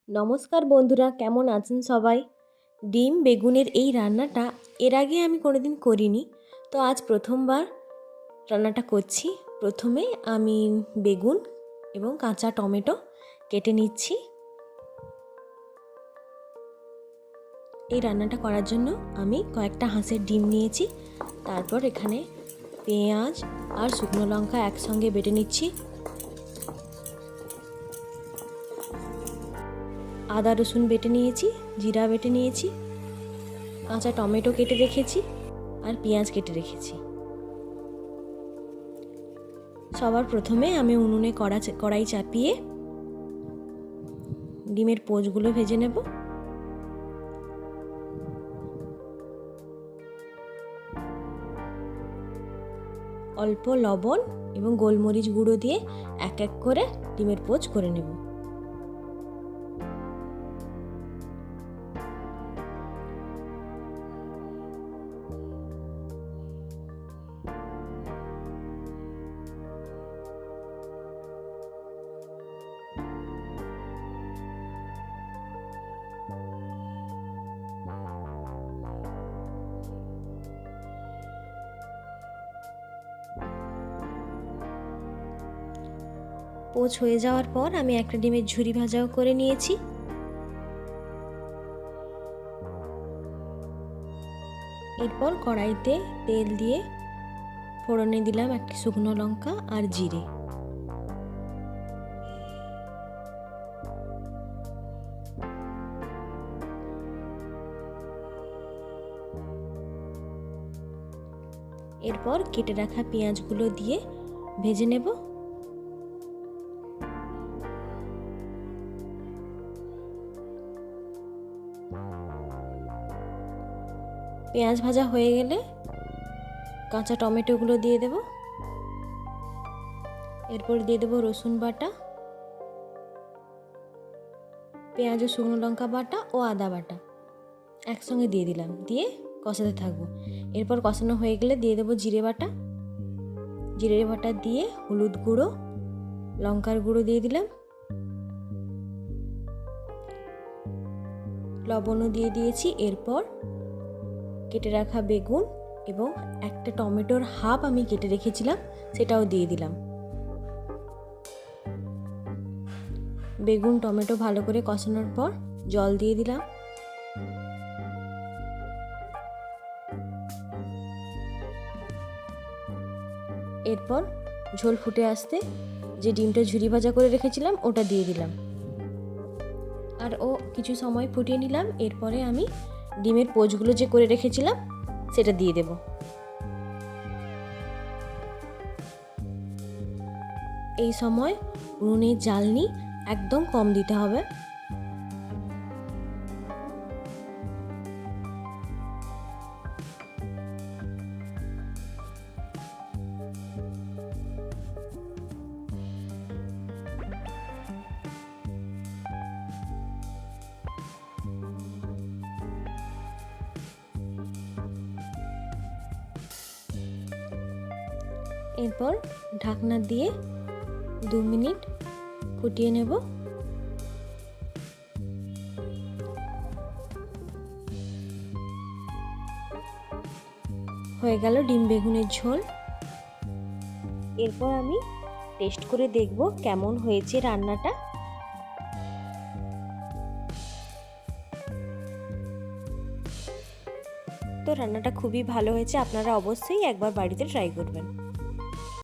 নমস্কার বন্ধুরা, কেমন আছেন সবাই? ডিম বেগুনের এই রান্নাটা এর আগে আমি কোনোদিন করিনি, তো আজ প্রথমবার রান্নাটা করছি। প্রথমে আমি বেগুন এবং কাঁচা টমেটো কেটে নিচ্ছি। এই রান্নাটা করার জন্য আমি কয়েকটা হাঁসের ডিম নিয়েছি। তারপর এখানে পেঁয়াজ আর শুকনো লঙ্কা একসঙ্গে বেটে নিচ্ছি। আদা রসুন বেটে নিয়েছি, জিরা বেটে নিয়েছি, কাঁচা টমেটো কেটে রেখেছি আর পেঁয়াজ কেটে রেখেছি। সবার প্রথমে আমি উনুনে কড়াই চাপিয়ে ডিমের পোচগুলো ভেজে নেব। অল্প লবণ এবং গোলমরিচ গুঁড়ো দিয়ে এক এক করে ডিমের পোচ করে নেব। পোচ হয়ে যাওয়ার পর আমি একটা ডিমের ঝুরি ভাজাও করে নিয়েছি। এরপর কড়াইতে তেল দিয়ে ফোড়নে দিলাম একটি শুকনো লঙ্কা আর জিরে। এরপর কেটে রাখা পেঁয়াজগুলো দিয়ে ভেজে নেব। পেঁয়াজ ভাজা হয়ে গেলে কাঁচা টমেটোগুলো দিয়ে দেব। এরপর দিয়ে দেব রসুন বাটা, পেঁয়াজ ও শুকনো লঙ্কা বাটা ও আদা বাটা একসঙ্গে দিয়ে দিলাম, দিয়ে কষাতে থাকবো। এরপর কষানো হয়ে গেলে দিয়ে দেব জিরে বাটা। জিরে বাটা দিয়ে হলুদ গুঁড়ো, লঙ্কার গুঁড়ো দিয়ে দিলাম, লবণও দিয়ে দিয়েছি। এরপর কেটে রাখা বেগুন এবং একটা টমেটোর হাফ আমি কেটে রেখেছিলাম, সেটাও দিয়ে দিলাম। বেগুন টমেটো ভালো করে কষানোর পর জল দিয়ে দিলাম। এরপর ঝোল ফুটে আসতে যে ডিমটা ঝুরি ভাজা করে রেখেছিলাম ওটা দিয়ে দিলাম আর কিছু সময় ফুটিয়ে নিলাম। এরপরে আমি ডিমের পোচগুলো যে করে রেখেছিলাম সেটা দিয়ে দেব। এই সময় উনুনের জ্বালনি একদম কম দিতে হবে। এরপর ঢাকনা দিয়ে 2 মিনিট ফুটিয়ে নেব। হয়ে গেল ডিম বেগুনের ঝোল। এরপর আমি টেস্ট করে দেখব কেমন হয়েছে রান্নাটা। তো রান্নাটা খুবই ভালো হয়েছে, আপনারা অবশ্যই একবার বাড়িতে ট্রাই করবেন।